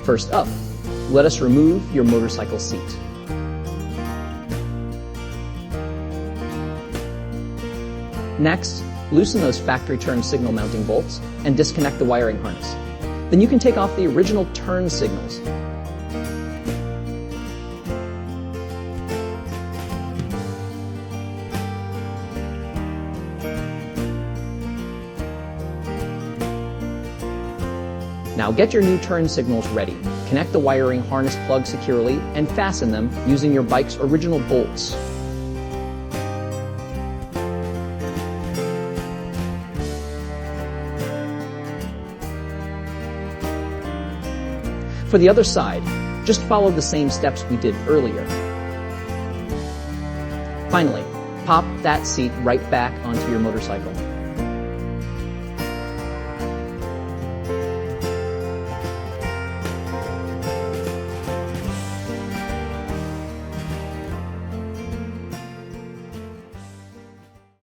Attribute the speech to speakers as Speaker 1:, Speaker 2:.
Speaker 1: First up, let us remove your motorcycle seat. Next, loosen those factory turn signal mounting bolts and disconnect the wiring harness. Then you can take off the original turn signals. Now get your new turn signals ready. Connect the wiring harness plug securely and fasten them using your bike's original bolts. For the other side, just follow the same steps we did earlier. Finally, pop that seat right back onto your motorcycle.